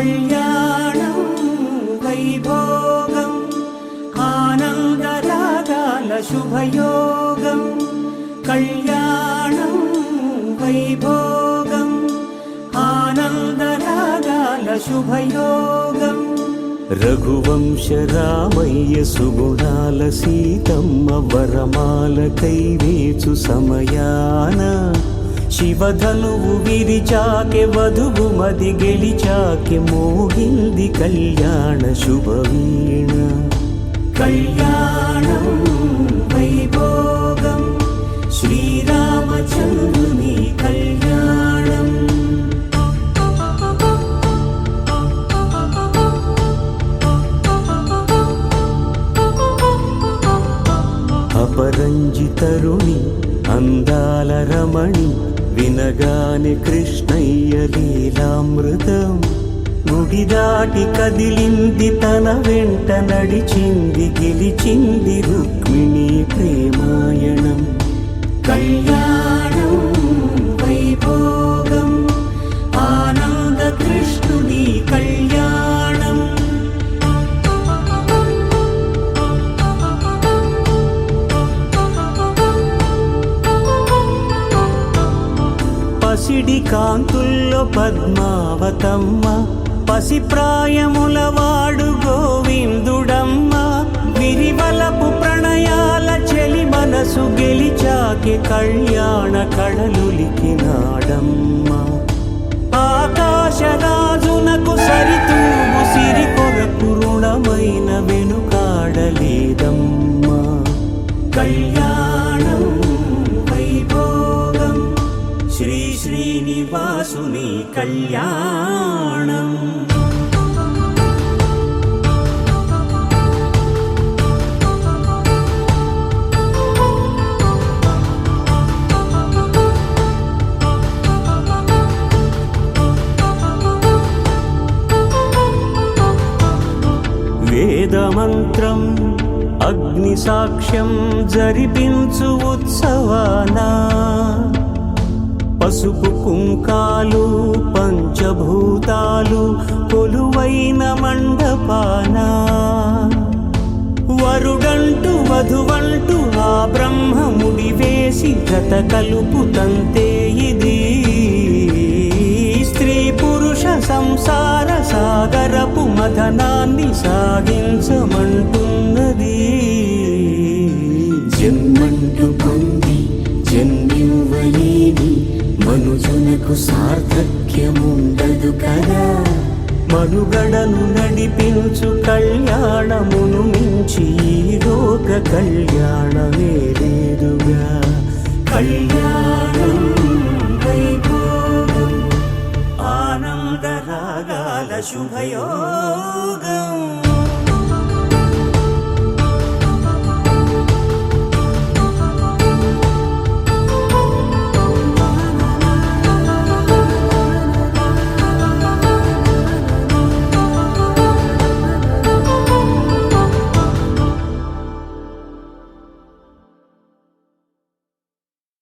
కళ్యాణం వైభోగం ఆనందరాగాల శుభయోగం కళ్యాణం వైభోగం ఆనందరాగాల శుభయోగం రఘువంశ రామయ్య సుగుణాల సీతమ్మ వరమాల కైవేచు సమయాన శివధనువు విరిచాకె వధువు మది గెలిచాకె మోగింది కళ్యాణ శుభవీణ కళ్యాణం వైభోగం శ్రీరామచంద్రుని కళ్యాణం అపరంజి తరుణి అందాల రమణి వినగానే కృష్ణయ్య లీలామృతం గుడి దాటి కదిలింది తన వెంట నడిచింది గెలిచింది రుక్మిణి ప్రేమాయణం కళ్యాణం వైభోగం ఆనంద కృష్ణుని కళ్యాణం పసిడి కాంతుల్లో పద్మావతమ్మ పసిప్రాయముల వాడు గోవిందుడమ్మ విరివలపు ప్రణయాల చెలి మనసు గెలిచాకె కళ్యాణ కళలులికినాడమ్మ ఆకాశరాజునకు సరితూగు సిరి కొరకు రుణమైన వెనుకాడలేదమ్మ కళ్యాణం వైభోగం శ్రీ శ్రీనివాసుని కళ్యాణం వేదమంత్రం అగ్ని సాక్ష్యం జరిపించు ఉత్సవానా పసుపు కుంకాలు పంచభూతాలు కొలువైన మండపాన వరుడంటూ వధువంటూ ఆ బ్రహ్మముడి వేసి జత కలుపుతంతే ఇది స్త్రీ పురుష సంసార సాగరపు మథనాన్ని సాగించమంటున్నది జన్మంటూ పొంది జన్మివ్వలేని మనుజునకు సార్థక్యముండదు కదా మనుగడను నడిపించు కళ్యాణమును మించి ఈ లోక కళ్యాణమే లేదుగా కళ్యాణం వైభోగం ఆనందరాగాల శుభయోగం